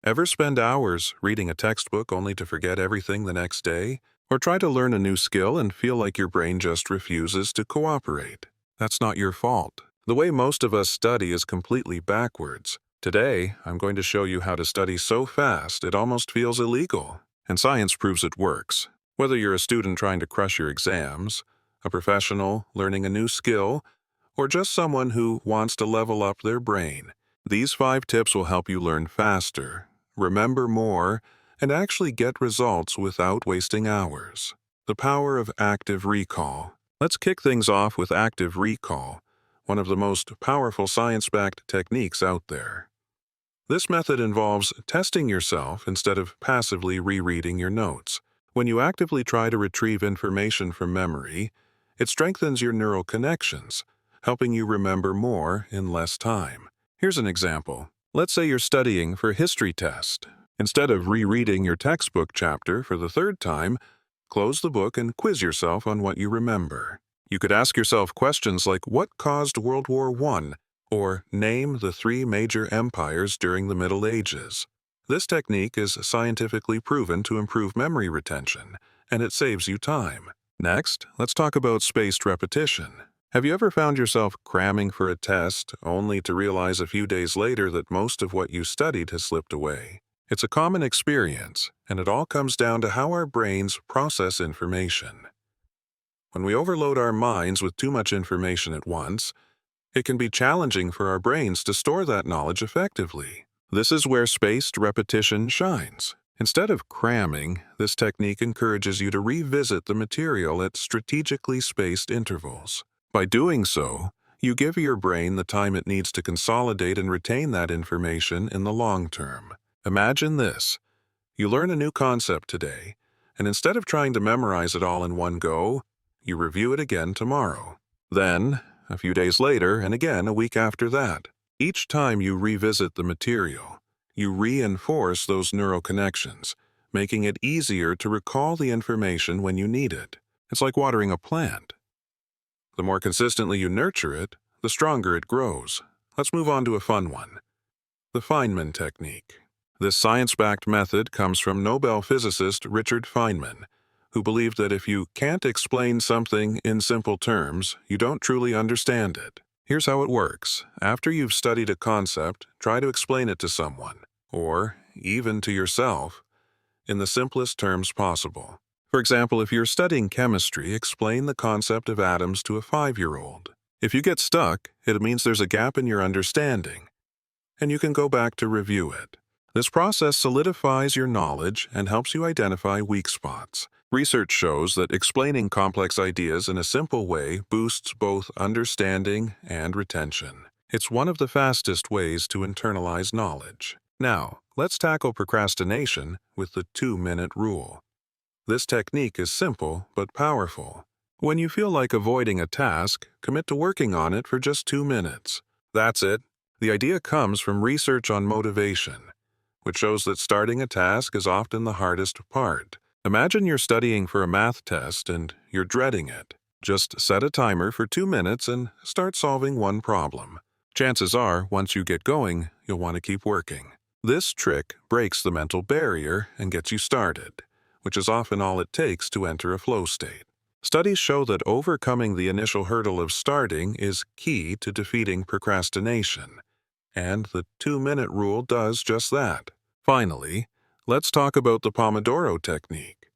Ever spend hours reading a textbook only to forget everything the next day? Or try to learn a new skill and feel like your brain just refuses to cooperate? That's not your fault. The way most of us study is completely backwards. Today, I'm going to show you how to study so fast it almost feels illegal. And science proves it works. Whether you're a student trying to crush your exams, a professional learning a new skill, or just someone who wants to level up their brain, these 5 tips will help you learn faster, remember more, and actually get results without wasting hours. The power of active recall. Let's kick things off with active recall, one of the most powerful science-backed techniques out there. This method involves testing yourself instead of passively rereading your notes. When you actively try to retrieve information from memory, it strengthens your neural connections, helping you remember more in less time. Here's an example. Let's say you're studying for a history test. Instead of rereading your textbook chapter for the 3rd time, close the book and quiz yourself on what you remember. You could ask yourself questions like, what caused World War I? Or name the 3 major empires during the Middle Ages. This technique is scientifically proven to improve memory retention, and it saves you time. Next, let's talk about spaced repetition. Have you ever found yourself cramming for a test only to realize a few days later that most of what you studied has slipped away? It's a common experience, and it all comes down to how our brains process information. When we overload our minds with too much information at once, it can be challenging for our brains to store that knowledge effectively. This is where spaced repetition shines. Instead of cramming, this technique encourages you to revisit the material at strategically spaced intervals. By doing so, you give your brain the time it needs to consolidate and retain that information in the long term. Imagine this. You learn a new concept today, and instead of trying to memorize it all in one go, you review it again tomorrow. Then, a few days later, and again a week after that. Each time you revisit the material, you reinforce those neural connections, making it easier to recall the information when you need it. It's like watering a plant. The more consistently you nurture it, the stronger it grows. Let's move on to a fun one. The Feynman technique. This science-backed method comes from Nobel physicist Richard Feynman, who believed that if you can't explain something in simple terms, you don't truly understand it. Here's how it works. After you've studied a concept, try to explain it to someone, or even to yourself, in the simplest terms possible. For example, if you're studying chemistry, explain the concept of atoms to a 5-year-old. If you get stuck, it means there's a gap in your understanding, and you can go back to review it. This process solidifies your knowledge and helps you identify weak spots. Research shows that explaining complex ideas in a simple way boosts both understanding and retention. It's one of the fastest ways to internalize knowledge. Now, let's tackle procrastination with the 2-minute rule. This technique is simple but powerful. When you feel like avoiding a task, commit to working on it for just 2 minutes. That's it. The idea comes from research on motivation, which shows that starting a task is often the hardest part. Imagine you're studying for a math test and you're dreading it. Just set a timer for 2 minutes and start solving one problem. Chances are, once you get going, you'll want to keep working. This trick breaks the mental barrier and gets you started, which is often all it takes to enter a flow state. Studies show that overcoming the initial hurdle of starting is key to defeating procrastination, and the 2-minute rule does just that. Finally, let's talk about the Pomodoro technique.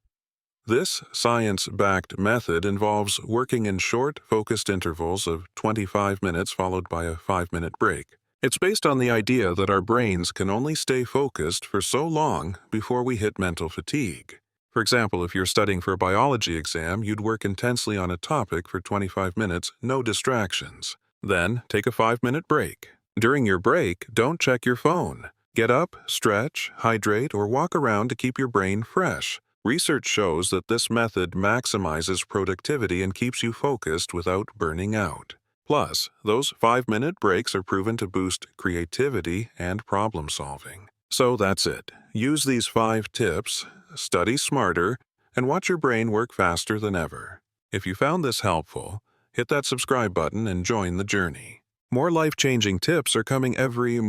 This science-backed method involves working in short, focused intervals of 25 minutes followed by a 5-minute break. It's based on the idea that our brains can only stay focused for so long before we hit mental fatigue. For example, if you're studying for a biology exam, you'd work intensely on a topic for 25 minutes, no distractions. Then, take a 5-minute break. During your break, don't check your phone. Get up, stretch, hydrate, or walk around to keep your brain fresh. Research shows that this method maximizes productivity and keeps you focused without burning out. Plus, those 5-minute breaks are proven to boost creativity and problem solving. So that's it. Use these 5 tips, study smarter, and watch your brain work faster than ever. If you found this helpful, hit that subscribe button and join the journey. More life-changing tips are coming every